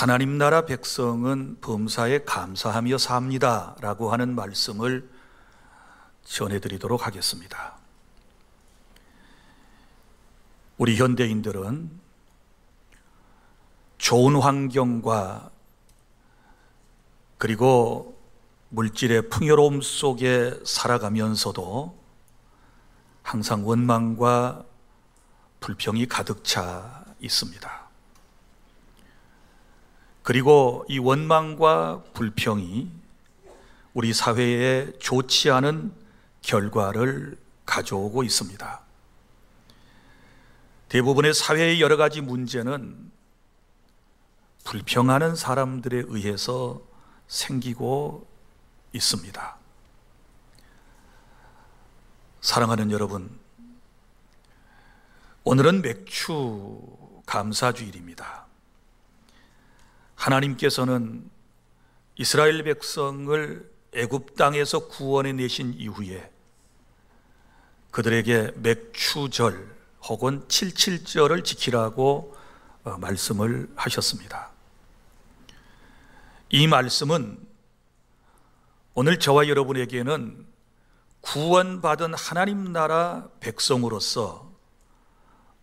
하나님 나라 백성은 범사에 감사하며 삽니다 라고 하는 말씀을 전해드리도록 하겠습니다. 우리 현대인들은 좋은 환경과 그리고 물질의 풍요로움 속에 살아가면서도 항상 원망과 불평이 가득 차 있습니다. 그리고 이 원망과 불평이 우리 사회에 좋지 않은 결과를 가져오고 있습니다. 대부분의 사회의 여러 가지 문제는 불평하는 사람들에 의해서 생기고 있습니다. 사랑하는 여러분, 오늘은 맥주 감사주일입니다. 하나님께서는 이스라엘 백성을 애굽 땅에서 구원해 내신 이후에 그들에게 맥추절 혹은 칠칠절을 지키라고 말씀을 하셨습니다. 이 말씀은 오늘 저와 여러분에게는 구원받은 하나님 나라 백성으로서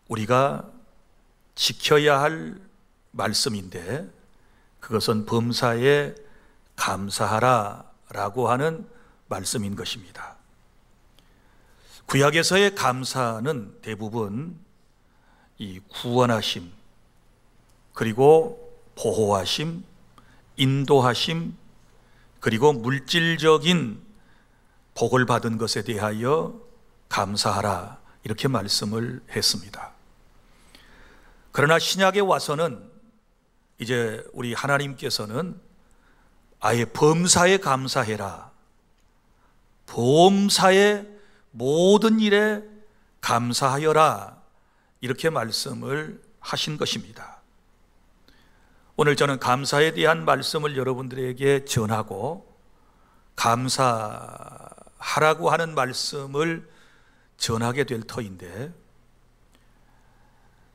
우리가 지켜야 할 말씀인데, 그것은 범사에 감사하라 라고 하는 말씀인 것입니다. 구약에서의 감사는 대부분 이 구원하심, 그리고 보호하심, 인도하심, 그리고 물질적인 복을 받은 것에 대하여 감사하라 이렇게 말씀을 했습니다. 그러나 신약에 와서는 이제 우리 하나님께서는 아예 범사에 감사해라, 범사의 모든 일에 감사하여라 이렇게 말씀을 하신 것입니다. 오늘 저는 감사에 대한 말씀을 여러분들에게 전하고 감사하라고 하는 말씀을 전하게 될 터인데,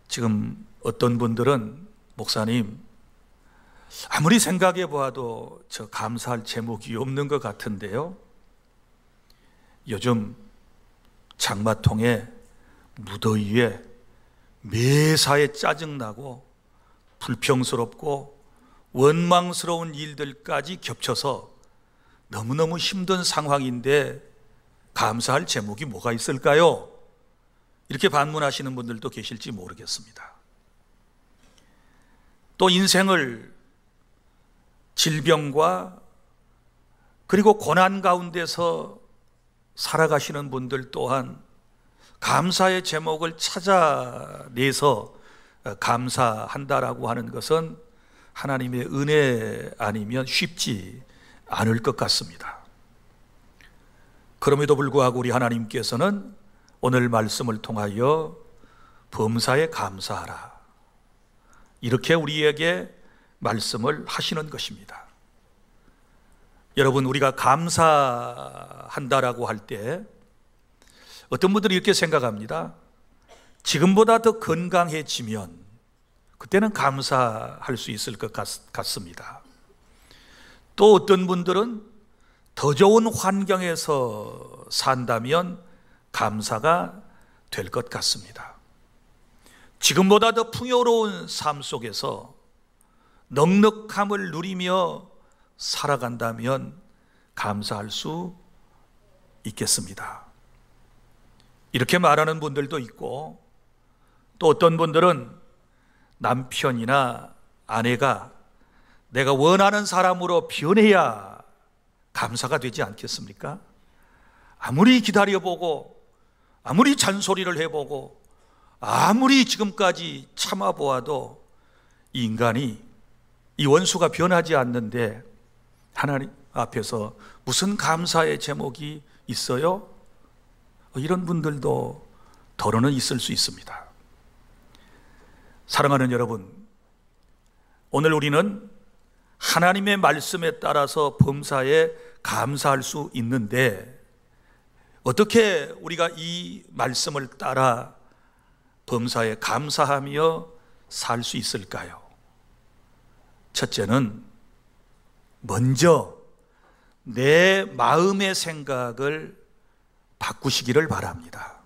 지금 어떤 분들은 목사님, 아무리 생각해 보아도 저 감사할 제목이 없는 것 같은데요, 요즘 장마통에 무더위에 매사에 짜증나고 불평스럽고 원망스러운 일들까지 겹쳐서 너무너무 힘든 상황인데 감사할 제목이 뭐가 있을까요? 이렇게 반문하시는 분들도 계실지 모르겠습니다. 또 인생을 질병과 그리고 고난 가운데서 살아가시는 분들 또한 감사의 제목을 찾아내서 감사한다라고 하는 것은 하나님의 은혜 아니면 쉽지 않을 것 같습니다. 그럼에도 불구하고 우리 하나님께서는 오늘 말씀을 통하여 범사에 감사하라 이렇게 우리에게 말씀을 하시는 것입니다. 여러분, 우리가 감사한다라고 할 때 어떤 분들이 이렇게 생각합니다. 지금보다 더 건강해지면 그때는 감사할 수 있을 것 같습니다. 또 어떤 분들은 더 좋은 환경에서 산다면 감사가 될 것 같습니다. 지금보다 더 풍요로운 삶 속에서 넉넉함을 누리며 살아간다면 감사할 수 있겠습니다. 이렇게 말하는 분들도 있고, 또 어떤 분들은 남편이나 아내가 내가 원하는 사람으로 변해야 감사가 되지 않겠습니까? 아무리 기다려보고 아무리 잔소리를 해보고 아무리 지금까지 참아보아도 이 인간이, 이 원수가 변하지 않는데 하나님 앞에서 무슨 감사의 제목이 있어요? 이런 분들도 더러는 있을 수 있습니다. 사랑하는 여러분, 오늘 우리는 하나님의 말씀에 따라서 범사에 감사할 수 있는데 어떻게 우리가 이 말씀을 따라 범사에 감사하며 살 수 있을까요? 첫째는 먼저 내 마음의 생각을 바꾸시기를 바랍니다.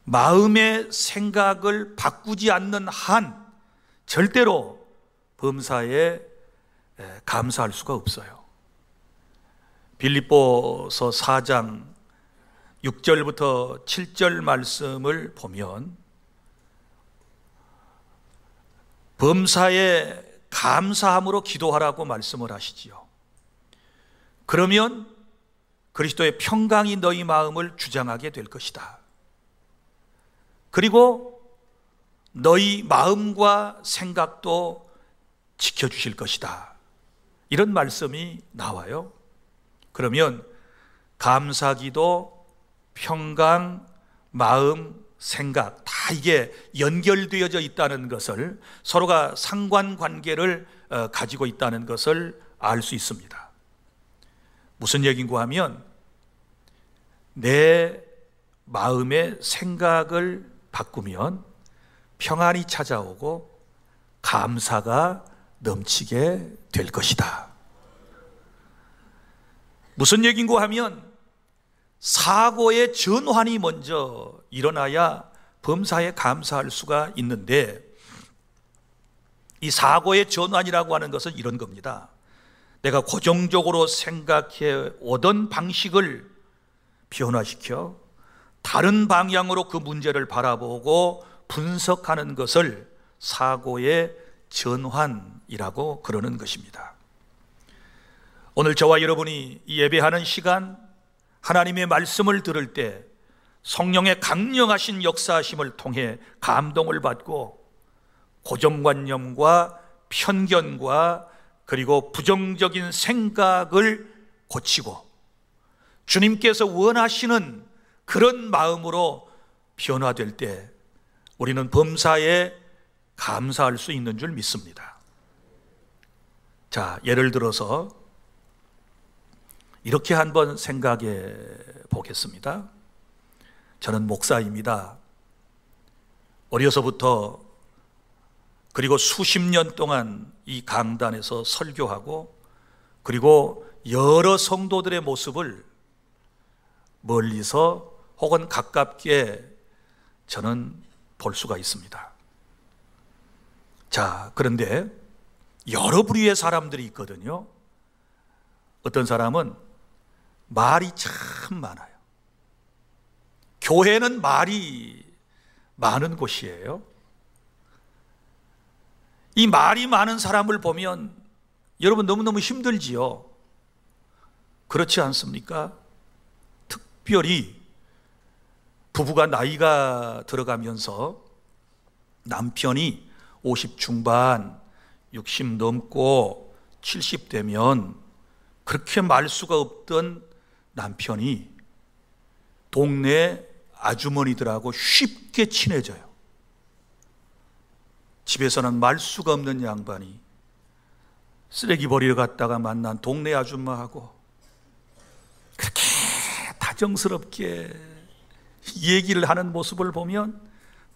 마음의 생각을 바꾸지 않는 한 절대로 범사에 감사할 수가 없어요. 빌립보서 4장 6절부터 7절 말씀을 보면 범사에 감사함으로 기도하라고 말씀을 하시지요. 그러면 그리스도의 평강이 너희 마음을 주장하게 될 것이다. 그리고 너희 마음과 생각도 지켜주실 것이다. 이런 말씀이 나와요. 그러면 감사기도, 평강, 마음, 생각 다 이게 연결되어져 있다는 것을, 서로가 상관관계를 가지고 있다는 것을 알 수 있습니다. 무슨 얘기인가 하면 내 마음의 생각을 바꾸면 평안이 찾아오고 감사가 넘치게 될 것이다. 무슨 얘기인가 하면 사고의 전환이 먼저 일어나야 범사에 감사할 수가 있는데, 이 사고의 전환이라고 하는 것은 이런 겁니다. 내가 고정적으로 생각해 오던 방식을 변화시켜 다른 방향으로 그 문제를 바라보고 분석하는 것을 사고의 전환이라고 그러는 것입니다. 오늘 저와 여러분이 예배하는 시간, 하나님의 말씀을 들을 때 성령의 강력하신 역사하심을 통해 감동을 받고 고정관념과 편견과 그리고 부정적인 생각을 고치고 주님께서 원하시는 그런 마음으로 변화될 때 우리는 범사에 감사할 수 있는 줄 믿습니다. 자, 예를 들어서 이렇게 한번 생각해 보겠습니다. 저는 목사입니다. 어려서부터 그리고 수십 년 동안 이 강단에서 설교하고 그리고 여러 성도들의 모습을 멀리서 혹은 가깝게 저는 볼 수가 있습니다. 자, 그런데 여러 부류의 사람들이 있거든요. 어떤 사람은 말이 참 많아요. 교회는 말이 많은 곳이에요. 이 말이 많은 사람을 보면 여러분 너무너무 힘들지요. 그렇지 않습니까? 특별히 부부가 나이가 들어가면서 남편이 50 중반, 60 넘고 70 되면 그렇게 말수가 없던 남편이 동네 아주머니들하고 쉽게 친해져요. 집에서는 말수가 없는 양반이 쓰레기 버리러 갔다가 만난 동네 아줌마하고 그렇게 다정스럽게 얘기를 하는 모습을 보면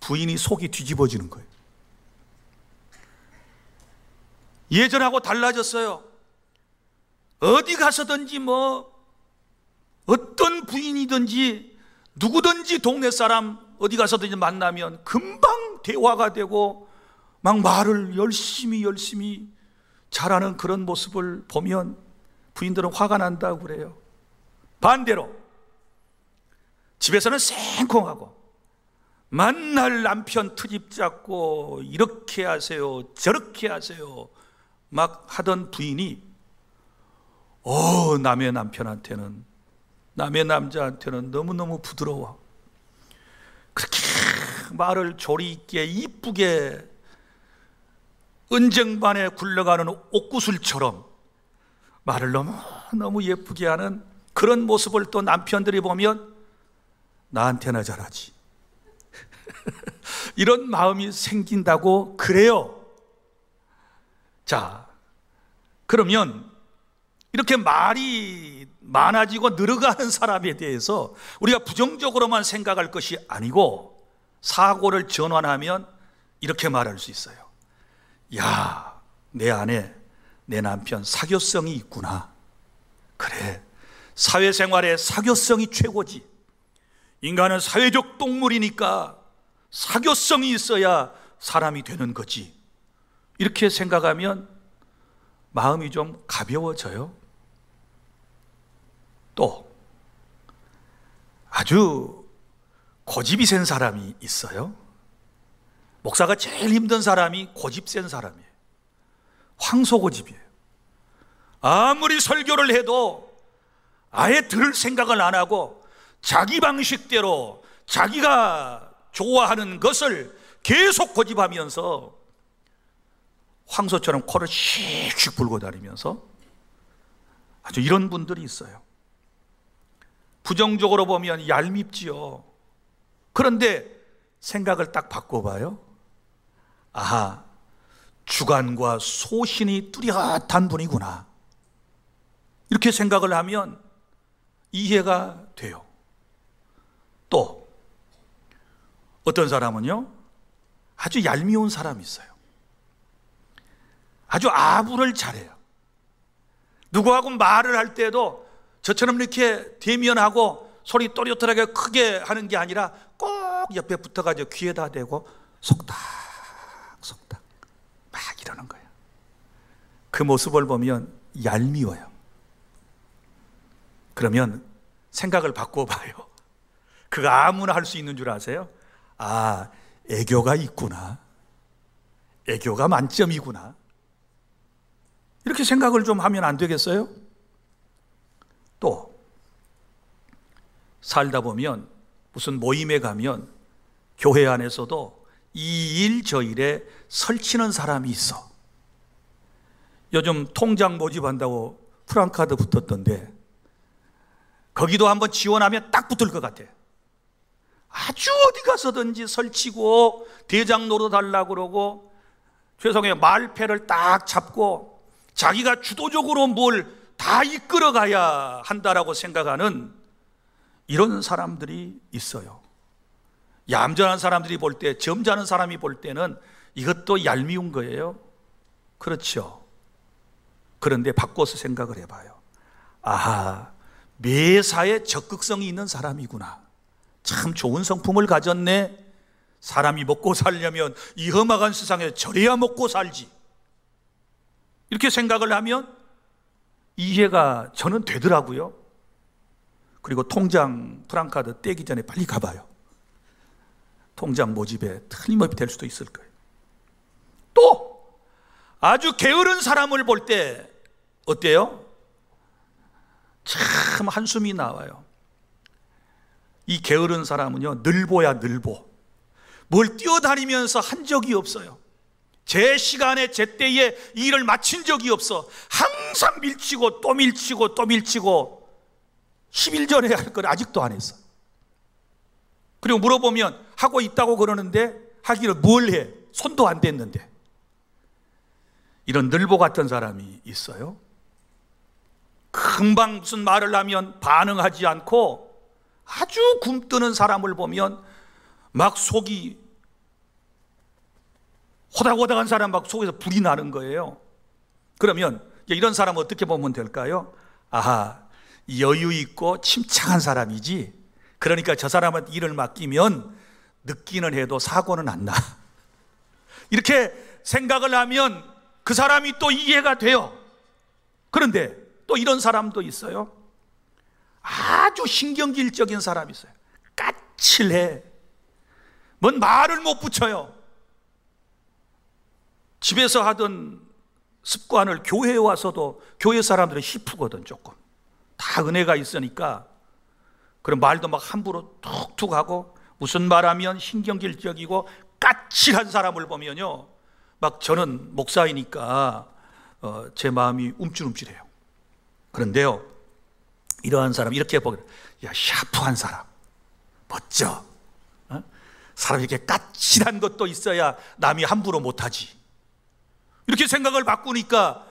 부인이 속이 뒤집어지는 거예요. 예전하고 달라졌어요. 어디 가서든지 어떤 부인이든지 누구든지 동네 사람 어디 가서든지 만나면 금방 대화가 되고 막 말을 열심히 잘하는 그런 모습을 보면 부인들은 화가 난다고 그래요. 반대로 집에서는 생콩하고 만날 남편 트집 잡고 이렇게 하세요 저렇게 하세요 막 하던 부인이 남의 남편한테는, 남의 남자한테는 너무너무 부드러워. 그렇게 말을 조리 있게 이쁘게 은쟁반에 굴러가는 옥구슬처럼 말을 너무 예쁘게 하는 그런 모습을 또 남편들이 보면 나한테나 잘하지 이런 마음이 생긴다고 그래요. 자, 그러면 이렇게 말이 많아지고 늘어가는 사람에 대해서 우리가 부정적으로만 생각할 것이 아니고 사고를 전환하면 이렇게 말할 수 있어요. 야, 내 안에 내 남편 사교성이 있구나. 그래, 사회생활에 사교성이 최고지. 인간은 사회적 동물이니까 사교성이 있어야 사람이 되는 거지. 이렇게 생각하면 마음이 좀 가벼워져요. 또 아주 고집이 센 사람이 있어요. 목사가 제일 힘든 사람이 고집 센 사람이에요. 황소고집이에요. 아무리 설교를 해도 아예 들을 생각을 안 하고 자기 방식대로 자기가 좋아하는 것을 계속 고집하면서 황소처럼 코를 씩씩 불고 다니면서 아주 이런 분들이 있어요. 부정적으로 보면 얄밉지요. 그런데 생각을 딱 바꿔봐요. 아하, 주관과 소신이 뚜렷한 분이구나. 이렇게 생각을 하면 이해가 돼요. 또 어떤 사람은요, 아주 얄미운 사람이 있어요. 아주 아부를 잘해요. 누구하고 말을 할 때도 저처럼 이렇게 대면하고 소리 또렷하게 크게 하는 게 아니라 꼭 옆에 붙어가지고 귀에다 대고 속닥 속닥 막 이러는 거예요. 그 모습을 보면 얄미워요. 그러면 생각을 바꿔봐요. 그거 아무나 할 수 있는 줄 아세요? 아, 애교가 있구나. 애교가 만점이구나. 이렇게 생각을 좀 하면 안 되겠어요? 또 살다 보면 무슨 모임에 가면 교회 안에서도 이 일 저 일에 설치는 사람이 있어. 요즘 통장 모집한다고 프랑카드 붙었던데 거기도 한번 지원하면 딱 붙을 것 같아. 아주 어디 가서든지 설치고 대장 노릇하려고 그러고 죄송해요, 말패를 딱 잡고 자기가 주도적으로 뭘 다 이끌어 가야 한다라고 생각하는 이런 사람들이 있어요. 얌전한 사람들이 볼 때, 점잖은 사람이 볼 때는 이것도 얄미운 거예요. 그렇죠. 그런데 바꿔서 생각을 해봐요. 아하, 매사에 적극성이 있는 사람이구나. 참 좋은 성품을 가졌네. 사람이 먹고 살려면 이 험악한 세상에 저래야 먹고 살지. 이렇게 생각을 하면 이해가 저는 되더라고요. 그리고 통장 프랑카드 떼기 전에 빨리 가봐요. 통장 모집에 틀림없이 될 수도 있을 거예요. 또 아주 게으른 사람을 볼 때 어때요? 참 한숨이 나와요. 이 게으른 사람은요, 늘보야 늘보. 뭘 뛰어다니면서 한 적이 없어요. 제 시간에 제 때에 일을 마친 적이 없어. 항상 밀치고 또 밀치고 또 밀치고 10일 전에 할 걸 아직도 안 했어. 그리고 물어보면 하고 있다고 그러는데 하기를 뭘 해? 손도 안 댔는데. 이런 늘보 같은 사람이 있어요. 금방 무슨 말을 하면 반응하지 않고 아주 굼뜨는 사람을 보면 막 속이 호닥호닥한 사람 막 속에서 불이 나는 거예요. 그러면 이런 사람 어떻게 보면 될까요? 아하, 여유 있고 침착한 사람이지. 그러니까 저 사람한테 일을 맡기면 늦기는 해도 사고는 안 나. 이렇게 생각을 하면 그 사람이 또 이해가 돼요. 그런데 또 이런 사람도 있어요. 아주 신경질적인 사람이 있어요. 까칠해. 뭔 말을 못 붙여요. 집에서 하던 습관을 교회에 와서도 교회 사람들은 히프거든. 조금 다 은혜가 있으니까. 그럼 말도 막 함부로 툭툭 하고 무슨 말하면 신경질적이고 까칠한 사람을 보면요, 막 저는 목사이니까 제 마음이 움찔움찔해요. 그런데요, 이러한 사람 이렇게 보거든. 야, 샤프한 사람 멋져. 사람이 이렇게 까칠한 것도 있어야 남이 함부로 못하지. 이렇게 생각을 바꾸니까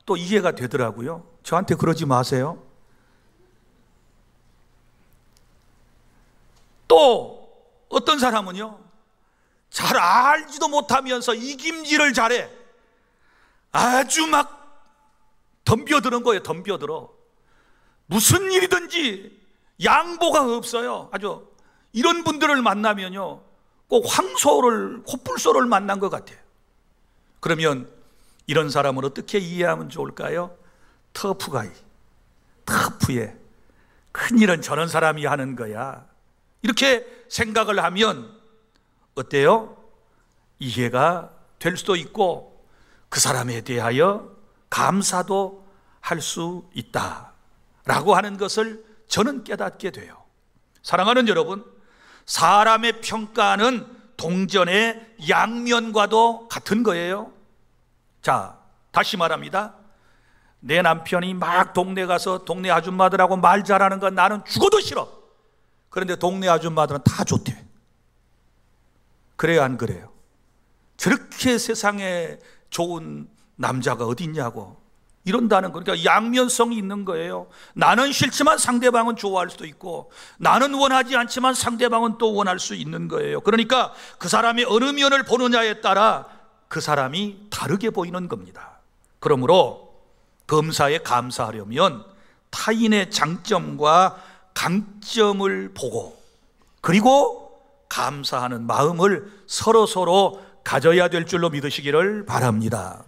또 이해가 되더라고요. 저한테 그러지 마세요. 또 어떤 사람은요, 잘 알지도 못하면서 이김질을 잘해. 아주 막 덤벼드는 거예요. 덤벼들어. 무슨 일이든지 양보가 없어요. 아주 이런 분들을 만나면요, 꼭 황소를, 콧불소를 만난 것 같아요. 그러면 이런 사람을 어떻게 이해하면 좋을까요? 터프가이, 터프해. 큰일은 저런 사람이 하는 거야. 이렇게 생각을 하면 어때요? 이해가 될 수도 있고 그 사람에 대하여 감사도 할 수 있다라고 하는 것을 저는 깨닫게 돼요. 사랑하는 여러분, 사람의 평가는 동전의 양면과도 같은 거예요. 자, 다시 말합니다. 내 남편이 막 동네 가서 동네 아줌마들하고 말 잘하는 건 나는 죽어도 싫어. 그런데 동네 아줌마들은 다 좋대. 그래요, 안 그래요? 저렇게 세상에 좋은 남자가 어디 있냐고 이런다는 거. 그러니까 양면성이 있는 거예요. 나는 싫지만 상대방은 좋아할 수도 있고, 나는 원하지 않지만 상대방은 또 원할 수 있는 거예요. 그러니까 그 사람이 어느 면을 보느냐에 따라 그 사람이 다르게 보이는 겁니다. 그러므로 범사에 감사하려면 타인의 장점과 강점을 보고, 그리고 감사하는 마음을 서로 가져야 될 줄로 믿으시기를 바랍니다.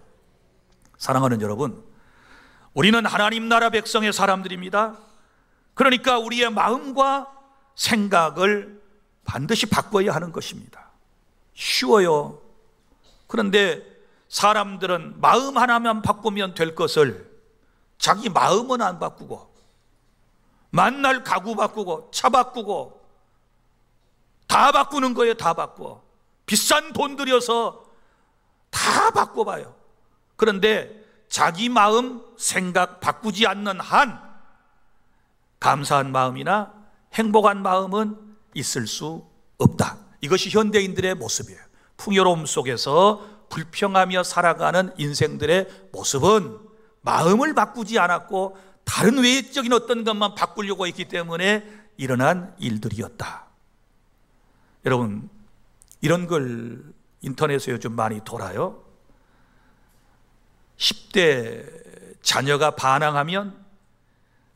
사랑하는 여러분, 우리는 하나님 나라 백성의 사람들입니다. 그러니까 우리의 마음과 생각을 반드시 바꿔야 하는 것입니다. 쉬워요. 그런데 사람들은 마음 하나만 바꾸면 될 것을 자기 마음은 안 바꾸고, 만날 가구 바꾸고, 차 바꾸고, 다 바꾸는 거예요. 다 바꿔. 비싼 돈 들여서 다 바꿔봐요. 그런데 자기 마음, 생각 바꾸지 않는 한 감사한 마음이나 행복한 마음은 있을 수 없다. 이것이 현대인들의 모습이에요. 풍요로움 속에서 불평하며 살아가는 인생들의 모습은 마음을 바꾸지 않았고 다른 외적인 어떤 것만 바꾸려고 했기 때문에 일어난 일들이었다. 여러분, 이런 걸 인터넷에 요즘 많이 돌아요. 10대 자녀가 반항하면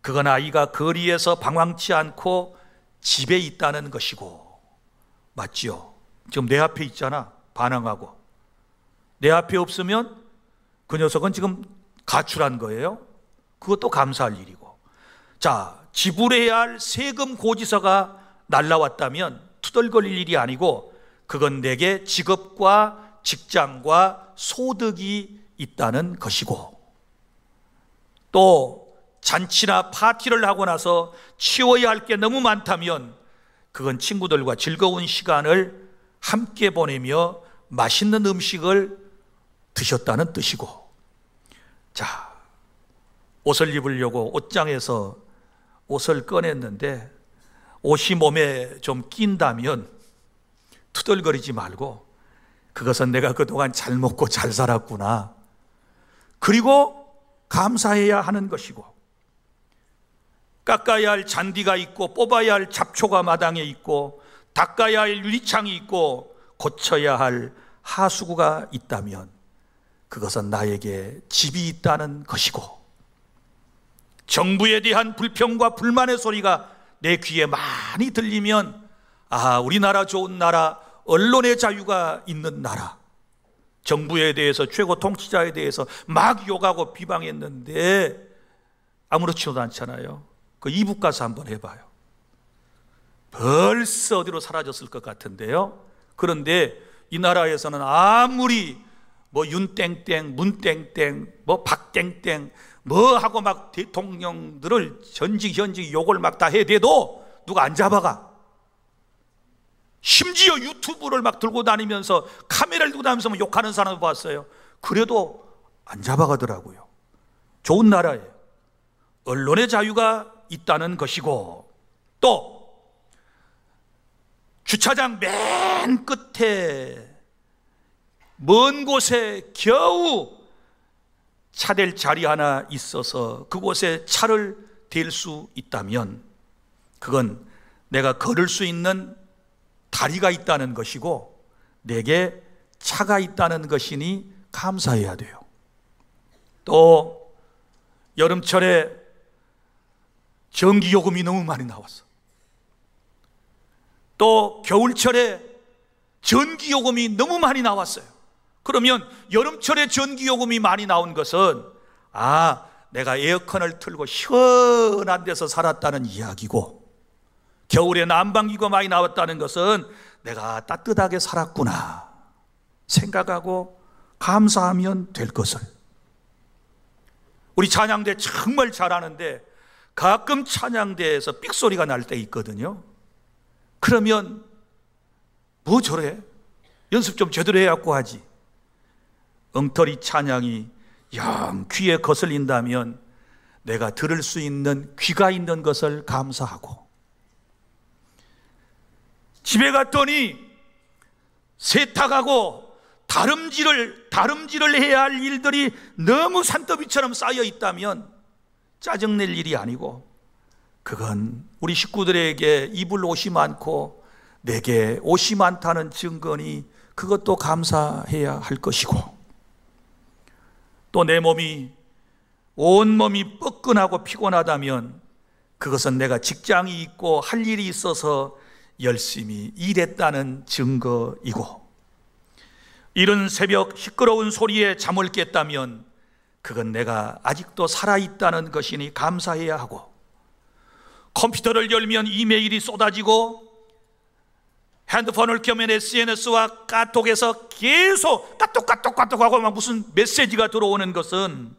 그건 아이가 거리에서 방황치 않고 집에 있다는 것이고, 맞지요? 지금 내 앞에 있잖아, 반항하고. 내 앞에 없으면 그 녀석은 지금 가출한 거예요. 그것도 감사할 일이고. 자, 지불해야 할 세금 고지서가 날라왔다면 투덜거릴 일이 아니고, 그건 내게 직업과 직장과 소득이 있다는 것이고, 또 잔치나 파티를 하고 나서 치워야 할 게 너무 많다면 그건 친구들과 즐거운 시간을 함께 보내며 맛있는 음식을 드셨다는 뜻이고, 자, 옷을 입으려고 옷장에서 옷을 꺼냈는데 옷이 몸에 좀 낀다면 투덜거리지 말고, 그것은 내가 그동안 잘 먹고 잘 살았구나, 그리고 감사해야 하는 것이고, 깎아야 할 잔디가 있고 뽑아야 할 잡초가 마당에 있고 닦아야 할 유리창이 있고 고쳐야 할 하수구가 있다면 그것은 나에게 집이 있다는 것이고, 정부에 대한 불평과 불만의 소리가 내 귀에 많이 들리면, 아, 우리나라 좋은 나라, 언론의 자유가 있는 나라, 정부에 대해서, 최고 통치자에 대해서 막 욕하고 비방했는데 아무렇지도 않잖아요. 그 이북 가서 한번 해봐요. 벌써 어디로 사라졌을 것 같은데요. 그런데 이 나라에서는 아무리 뭐 윤땡땡, 문땡땡, 뭐 박땡땡 뭐 하고 막 대통령들을 전직 현직 욕을 막 다 해대도 누가 안 잡아가. 심지어 유튜브를 막 들고 다니면서, 카메라를 들고 다니면서 막 욕하는 사람을 봤어요. 그래도 안 잡아가더라고요. 좋은 나라예요. 언론의 자유가 있다는 것이고, 또 주차장 맨 끝에 먼 곳에 겨우 차댈 자리 하나 있어서 그곳에 차를 댈 수 있다면 그건 내가 걸을 수 있는 다리가 있다는 것이고 내게 차가 있다는 것이니 감사해야 돼요. 또 여름철에 전기요금이 너무 많이 나왔어. 또 겨울철에 전기요금이 너무 많이 나왔어요. 그러면 여름철에 전기요금이 많이 나온 것은 내가 에어컨을 틀고 시원한 데서 살았다는 이야기고, 겨울에 난방기가 많이 나왔다는 것은 내가 따뜻하게 살았구나 생각하고 감사하면 될 것을. 우리 찬양대 정말 잘하는데 가끔 찬양대에서 삑소리가 날 때 있거든요. 그러면 뭐 저래? 연습 좀 제대로 해갖고 하지. 엉터리 찬양이 영 귀에 거슬린다면 내가 들을 수 있는 귀가 있는 것을 감사하고, 집에 갔더니 세탁하고 다름질을 해야 할 일들이 너무 산더미처럼 쌓여 있다면 짜증낼 일이 아니고, 그건 우리 식구들에게 입을 옷이 많고 내게 옷이 많다는 증거니 그것도 감사해야 할 것이고, 또 내 몸이 온몸이 뻐근하고 피곤하다면 그것은 내가 직장이 있고 할 일이 있어서 열심히 일했다는 증거이고, 이른 새벽 시끄러운 소리에 잠을 깼다면 그건 내가 아직도 살아있다는 것이니 감사해야 하고, 컴퓨터를 열면 이메일이 쏟아지고 핸드폰을 켜면 SNS와 카톡에서 계속 까똑하고 막 무슨 메시지가 들어오는 것은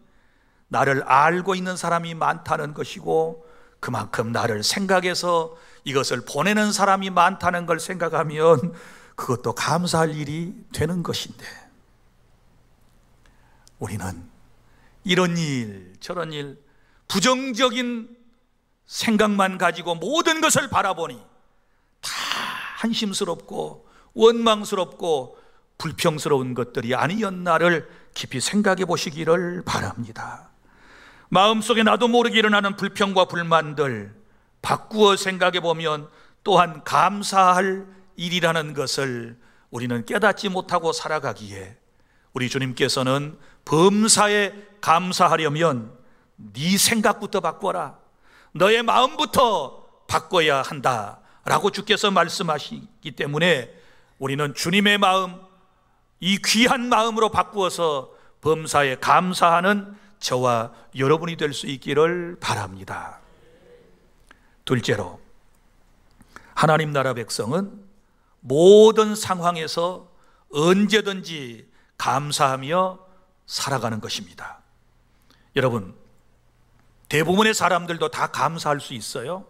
나를 알고 있는 사람이 많다는 것이고, 그만큼 나를 생각해서 이것을 보내는 사람이 많다는 걸 생각하면 그것도 감사할 일이 되는 것인데, 우리는 이런 일 저런 일 부정적인 생각만 가지고 모든 것을 바라보니 다 한심스럽고 원망스럽고 불평스러운 것들이 아니었나를 깊이 생각해 보시기를 바랍니다. 마음속에 나도 모르게 일어나는 불평과 불만들 바꾸어 생각해 보면 또한 감사할 일이라는 것을 우리는 깨닫지 못하고 살아가기에, 우리 주님께서는 범사에 감사하려면 네 생각부터 바꿔라, 너의 마음부터 바꿔야 한다 라고 주께서 말씀하시기 때문에 우리는 주님의 마음, 이 귀한 마음으로 바꾸어서 범사에 감사하는 저와 여러분이 될 수 있기를 바랍니다. 둘째로, 하나님 나라 백성은 모든 상황에서 언제든지 감사하며 살아가는 것입니다. 여러분, 대부분의 사람들도 다 감사할 수 있어요.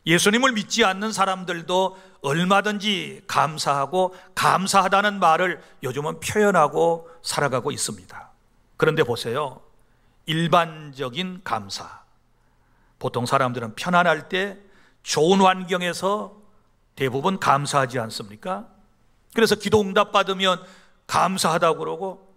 예수님을 믿지 않는 사람들도 얼마든지 감사하고 감사하다는 말을 요즘은 표현하고 살아가고 있습니다. 그런데 보세요, 일반적인 감사, 보통 사람들은 편안할 때 좋은 환경에서 대부분 감사하지 않습니까? 그래서 기도 응답 받으면 감사하다고 그러고,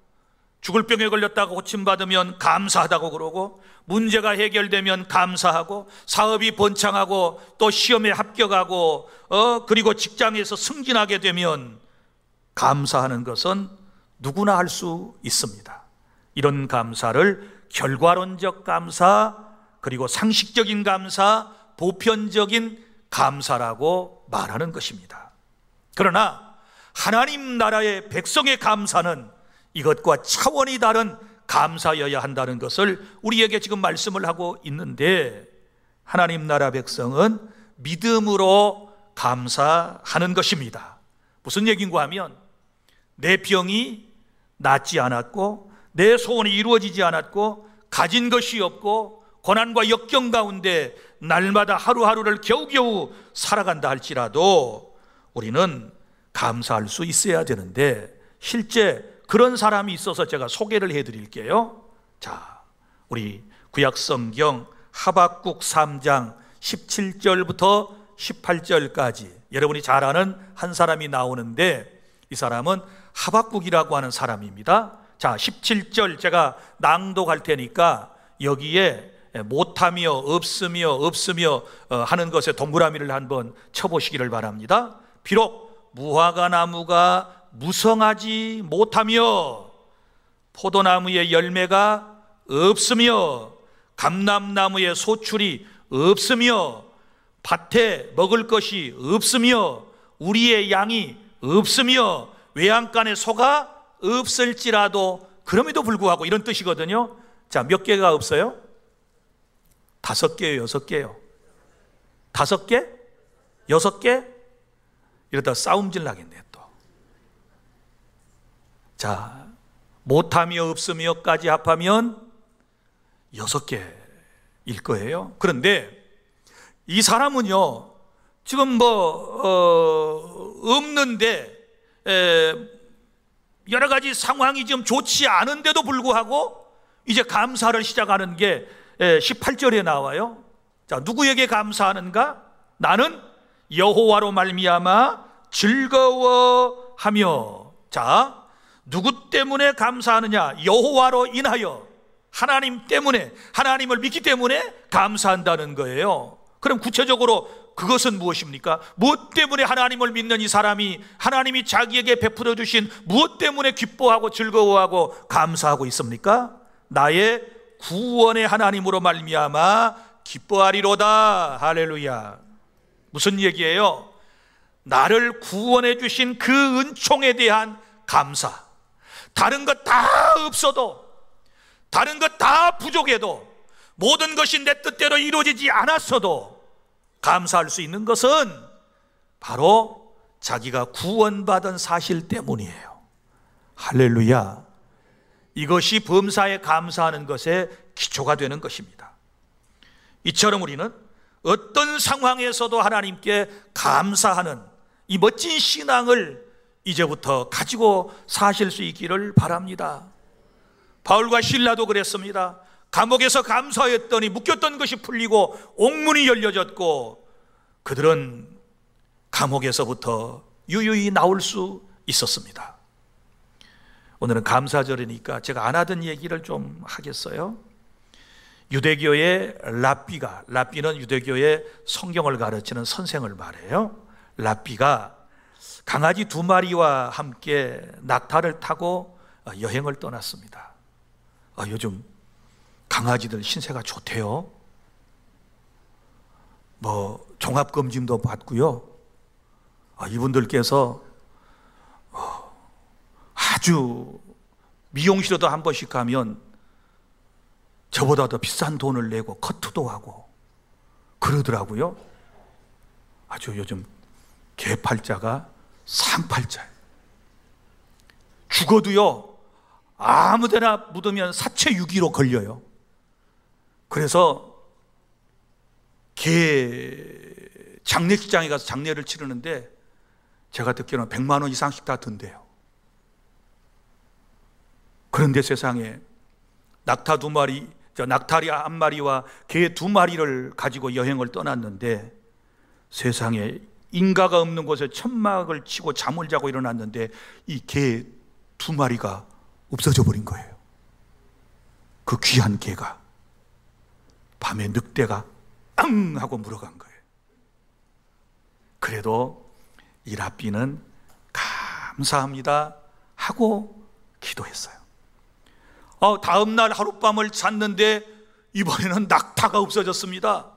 죽을 병에 걸렸다가 고침받으면 감사하다고 그러고, 문제가 해결되면 감사하고, 사업이 번창하고 또 시험에 합격하고 그리고 직장에서 승진하게 되면 감사하는 것은 누구나 할 수 있습니다. 이런 감사를 결과론적 감사, 그리고 상식적인 감사, 보편적인 감사라고 말하는 것입니다. 그러나 하나님 나라의 백성의 감사는 이것과 차원이 다른 감사여야 한다는 것을 우리에게 지금 말씀을 하고 있는데, 하나님 나라 백성은 믿음으로 감사하는 것입니다. 무슨 얘기인가 하면, 내 병이 낫지 않았고 내 소원이 이루어지지 않았고 가진 것이 없고 고난과 역경 가운데 날마다 하루하루를 겨우겨우 살아간다 할지라도 우리는 감사할 수 있어야 되는데, 실제 그런 사람이 있어서 제가 소개를 해드릴게요. 자, 우리 구약성경 하박국 3장 17절부터 18절까지 여러분이 잘 아는 한 사람이 나오는데, 이 사람은 하박국이라고 하는 사람입니다. 자, 17절 제가 낭독할 테니까 여기에 못하며 없으며 하는 것에 동그라미를 한번 쳐보시기를 바랍니다. 비록 무화과 나무가 무성하지 못하며 포도나무의 열매가 없으며 감람나무에 소출이 없으며 밭에 먹을 것이 없으며 우리의 양이 없으며 외양간에 소가 없을지라도, 그럼에도 불구하고 이런 뜻이거든요. 자, 몇 개가 없어요? 5개요, 6개요? 5개? 6개? 이러다 싸움질 나겠네 또. 자, 못하며 없으며까지 합하면 6개일 거예요. 그런데 이 사람은요, 지금 없는데 여러 가지 상황이 좀 좋지 않은데도 불구하고 이제 감사를 시작하는 게 18절에 나와요. 자, 누구에게 감사하는가? 나는 여호와로 말미암아 즐거워하며. 자, 누구 때문에 감사하느냐? 여호와로 인하여, 하나님 때문에, 하나님을 믿기 때문에 감사한다는 거예요. 그럼 구체적으로 그것은 무엇입니까? 무엇 때문에 하나님을 믿는 이 사람이 하나님이 자기에게 베풀어 주신 무엇 때문에 기뻐하고 즐거워하고 감사하고 있습니까? 나의 구원의 하나님으로 말미암아 기뻐하리로다. 할렐루야. 무슨 얘기예요? 나를 구원해 주신 그 은총에 대한 감사. 다른 것 다 없어도, 다른 것 다 부족해도, 모든 것이 내 뜻대로 이루어지지 않았어도 감사할 수 있는 것은 바로 자기가 구원받은 사실 때문이에요. 할렐루야. 이것이 범사에 감사하는 것의 기초가 되는 것입니다. 이처럼 우리는 어떤 상황에서도 하나님께 감사하는 이 멋진 신앙을 이제부터 가지고 사실 수 있기를 바랍니다. 바울과 실라도 그랬습니다. 감옥에서 감사했더니 묶였던 것이 풀리고 옥문이 열려졌고 그들은 감옥에서부터 유유히 나올 수 있었습니다. 오늘은 감사절이니까 제가 안 하던 얘기를 좀 하겠어요. 유대교의 랍비는 유대교의 성경을 가르치는 선생을 말해요. 랍비가 강아지 2마리와 함께 낙타를 타고 여행을 떠났습니다. 요즘 강아지들 신세가 좋대요. 종합검진도 받고요. 이분들께서 아주 미용실에도 한 번씩 가면 저보다 더 비싼 돈을 내고 커트도 하고 그러더라고요. 아주 요즘 개팔자가 상팔자예요. 죽어도요, 아무데나 묻으면 사체 유기로 걸려요. 그래서 개 장례식장에 가서 장례를 치르는데 제가 듣기로는 100만 원 이상씩 다 든대요. 그런데 세상에 낙타 2마리, 낙타리 1마리와 개 2마리를 가지고 여행을 떠났는데 세상에 인가가 없는 곳에 천막을 치고 잠을 자고 일어났는데 이 개 2마리가 없어져 버린 거예요. 그 귀한 개가 밤에 늑대가 앙 하고 물어간 거예요. 그래도 이 랍비는 감사합니다 하고 기도했어요. 다음날 하룻밤을 잤는데 이번에는 낙타가 없어졌습니다.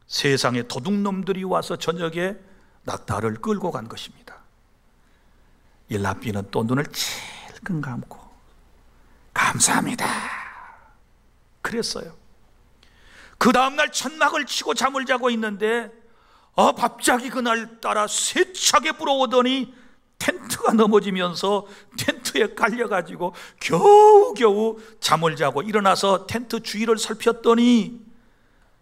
세상에 도둑놈들이 와서 저녁에 낙타를 끌고 간 것입니다. 이 랍비는 또 눈을 찔끔 감고 감사합니다 그랬어요. 그 다음날 천막을 치고 잠을 자고 있는데 갑자기 그날따라 세차게 불어오더니 텐트가 넘어지면서 텐트에 깔려가지고 겨우겨우 잠을 자고 일어나서 텐트 주위를 살폈더니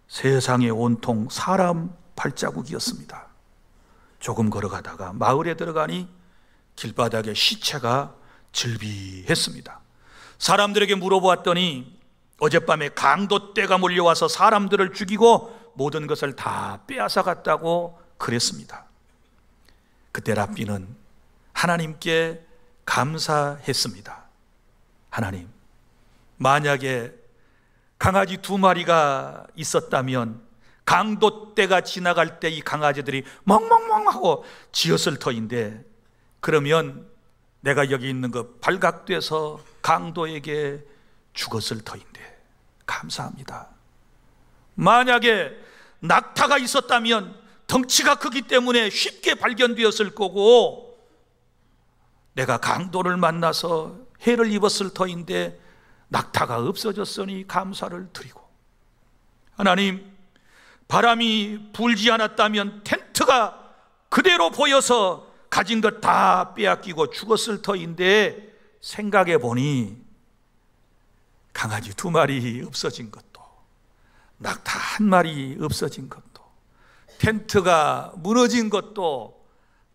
세상에 온통 사람 발자국이었습니다. 조금 걸어가다가 마을에 들어가니 길바닥에 시체가 즐비했습니다. 사람들에게 물어보았더니 어젯밤에 강도떼가 몰려와서 사람들을 죽이고 모든 것을 다 빼앗아 갔다고 그랬습니다. 그때 랍비는 하나님께 감사했습니다. 하나님, 만약에 강아지 2마리가 있었다면 강도떼가 지나갈 때 이 강아지들이 멍멍멍 하고 짖었을 터인데, 그러면 내가 여기 있는 거 발각돼서 강도에게 죽었을 터인데 감사합니다. 만약에 낙타가 있었다면 덩치가 크기 때문에 쉽게 발견되었을 거고 내가 강도를 만나서 해를 입었을 터인데 낙타가 없어졌으니 감사를 드리고, 하나님, 바람이 불지 않았다면 텐트가 그대로 보여서 가진 것 다 빼앗기고 죽었을 터인데 생각해 보니 강아지 2마리 없어진 것도, 낙타 1마리 없어진 것도, 텐트가 무너진 것도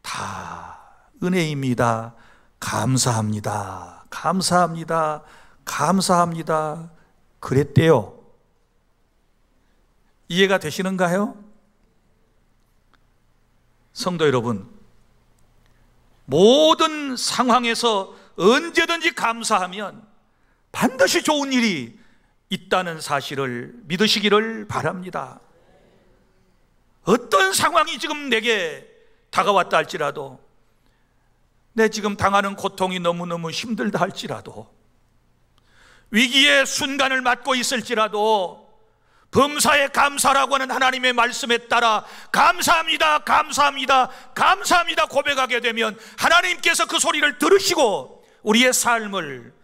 다 은혜입니다. 감사합니다. 감사합니다. 감사합니다. 그랬대요. 이해가 되시는가요? 성도 여러분, 모든 상황에서 언제든지 감사하면 반드시 좋은 일이 있다는 사실을 믿으시기를 바랍니다. 어떤 상황이 지금 내게 다가왔다 할지라도, 내 지금 당하는 고통이 너무너무 힘들다 할지라도, 위기의 순간을 맞고 있을지라도 범사에 감사라고 하는 하나님의 말씀에 따라 감사합니다, 감사합니다, 감사합니다 고백하게 되면 하나님께서 그 소리를 들으시고 우리의 삶을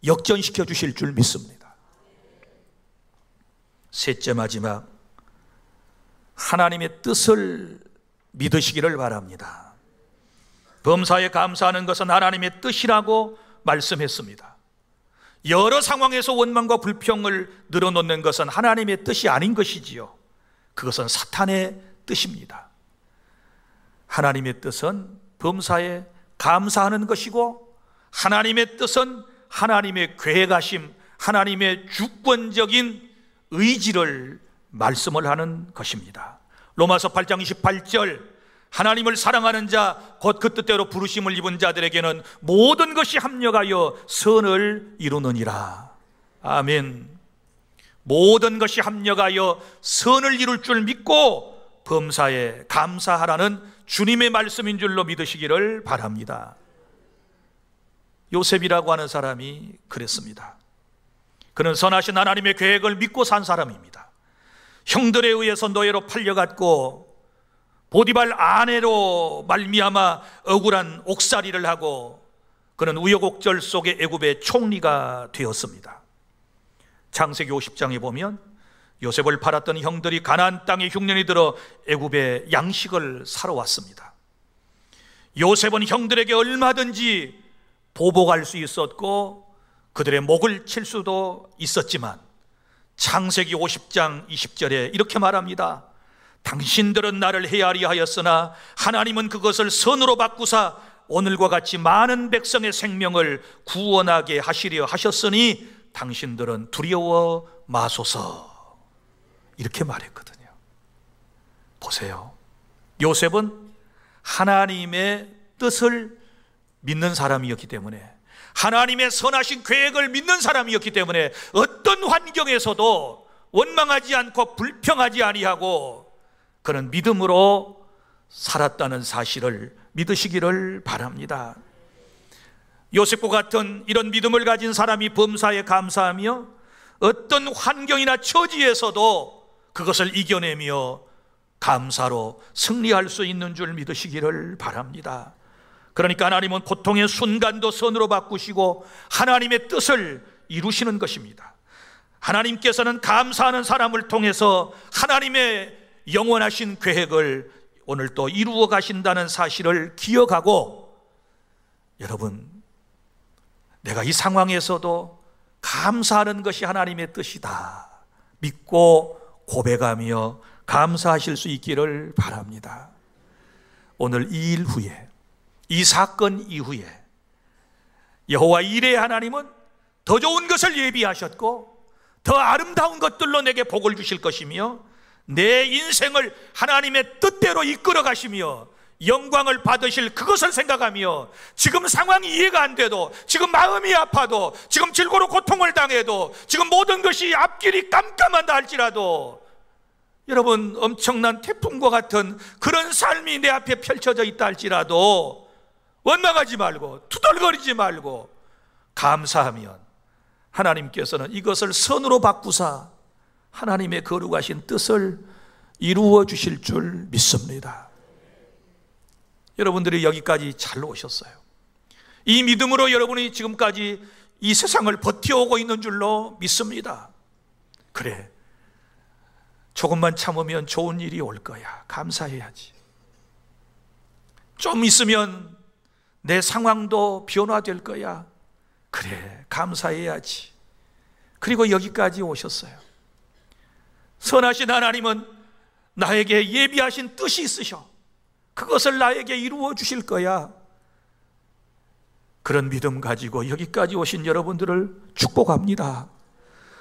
역전시켜 주실 줄 믿습니다. 셋째, 마지막, 하나님의 뜻을 믿으시기를 바랍니다. 범사에 감사하는 것은 하나님의 뜻이라고 말씀했습니다. 여러 상황에서 원망과 불평을 늘어놓는 것은 하나님의 뜻이 아닌 것이지요. 그것은 사탄의 뜻입니다. 하나님의 뜻은 범사에 감사하는 것이고, 하나님의 뜻은 하나님의 계획하심, 하나님의 주권적인 의지를 말씀을 하는 것입니다. 로마서 8장 28절, 하나님을 사랑하는 자 곧 그 뜻대로 부르심을 입은 자들에게는 모든 것이 합력하여 선을 이루느니라. 아멘. 모든 것이 합력하여 선을 이룰 줄 믿고 범사에 감사하라는 주님의 말씀인 줄로 믿으시기를 바랍니다. 요셉이라고 하는 사람이 그랬습니다. 그는 선하신 하나님의 계획을 믿고 산 사람입니다. 형들에 의해서 노예로 팔려갔고 보디발 아내로 말미암아 억울한 옥살이를 하고 그는 우여곡절 속에 애굽의 총리가 되었습니다. 창세기 50장에 보면 요셉을 팔았던 형들이 가나안 땅에 흉년이 들어 애굽의 양식을 사러 왔습니다. 요셉은 형들에게 얼마든지 보복할 수 있었고 그들의 목을 칠 수도 있었지만 창세기 50장 20절에 이렇게 말합니다. 당신들은 나를 헤아리려 하였으나 하나님은 그것을 선으로 바꾸사 오늘과 같이 많은 백성의 생명을 구원하게 하시려 하셨으니 당신들은 두려워 마소서. 이렇게 말했거든요. 보세요. 요셉은 하나님의 뜻을 믿는 사람이었기 때문에, 하나님의 선하신 계획을 믿는 사람이었기 때문에 어떤 환경에서도 원망하지 않고 불평하지 아니하고 그는 믿음으로 살았다는 사실을 믿으시기를 바랍니다. 요셉과 같은 이런 믿음을 가진 사람이 범사에 감사하며 어떤 환경이나 처지에서도 그것을 이겨내며 감사로 승리할 수 있는 줄 믿으시기를 바랍니다. 그러니까 하나님은 고통의 순간도 선으로 바꾸시고 하나님의 뜻을 이루시는 것입니다. 하나님께서는 감사하는 사람을 통해서 하나님의 영원하신 계획을 오늘 또 이루어 가신다는 사실을 기억하고, 여러분, 내가 이 상황에서도 감사하는 것이 하나님의 뜻이다 믿고 고백하며 감사하실 수 있기를 바랍니다. 오늘 이 일 후에, 이 사건 이후에 여호와 이레의 하나님은 더 좋은 것을 예비하셨고 더 아름다운 것들로 내게 복을 주실 것이며 내 인생을 하나님의 뜻대로 이끌어 가시며 영광을 받으실 그것을 생각하며 지금 상황이 이해가 안 돼도, 지금 마음이 아파도, 지금 질고로 고통을 당해도, 지금 모든 것이 앞길이 깜깜하다 할지라도, 여러분, 엄청난 태풍과 같은 그런 삶이 내 앞에 펼쳐져 있다 할지라도 원망하지 말고 투덜거리지 말고 감사하면 하나님께서는 이것을 선으로 바꾸사 하나님의 거룩하신 뜻을 이루어 주실 줄 믿습니다. 여러분들이 여기까지 잘 오셨어요. 이 믿음으로 여러분이 지금까지 이 세상을 버텨오고 있는 줄로 믿습니다. 그래, 조금만 참으면 좋은 일이 올 거야. 감사해야지. 좀 있으면 내 상황도 변화될 거야. 그래, 감사해야지. 그리고 여기까지 오셨어요. 선하신 하나님은 나에게 예비하신 뜻이 있으셔. 그것을 나에게 이루어 주실 거야. 그런 믿음 가지고 여기까지 오신 여러분들을 축복합니다.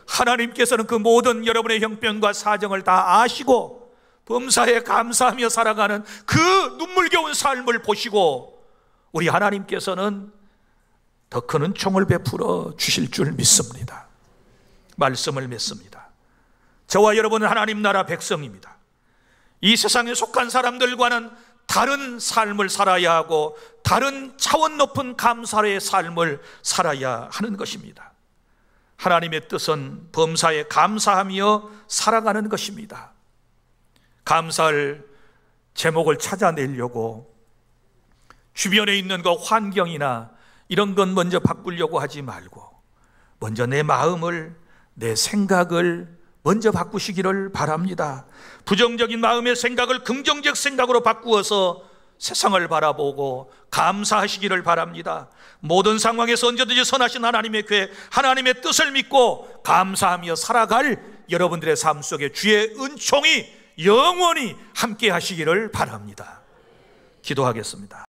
하나님께서는 그 모든 여러분의 형편과 사정을 다 아시고 범사에 감사하며 살아가는 그 눈물겨운 삶을 보시고 우리 하나님께서는 더 큰 은총을 베풀어 주실 줄 믿습니다. 말씀을 맺습니다. 저와 여러분은 하나님 나라 백성입니다. 이 세상에 속한 사람들과는 다른 삶을 살아야 하고 다른 차원 높은 감사의 삶을 살아야 하는 것입니다. 하나님의 뜻은 범사에 감사하며 살아가는 것입니다. 감사할 제목을 찾아내려고 주변에 있는 그 환경이나 이런 건 먼저 바꾸려고 하지 말고 먼저 내 마음을, 내 생각을 먼저 바꾸시기를 바랍니다. 부정적인 마음의 생각을 긍정적 생각으로 바꾸어서 세상을 바라보고 감사하시기를 바랍니다. 모든 상황에서 언제든지 선하신 하나님의 계획, 하나님의 뜻을 믿고 감사하며 살아갈 여러분들의 삶 속에 주의 은총이 영원히 함께 하시기를 바랍니다. 기도하겠습니다.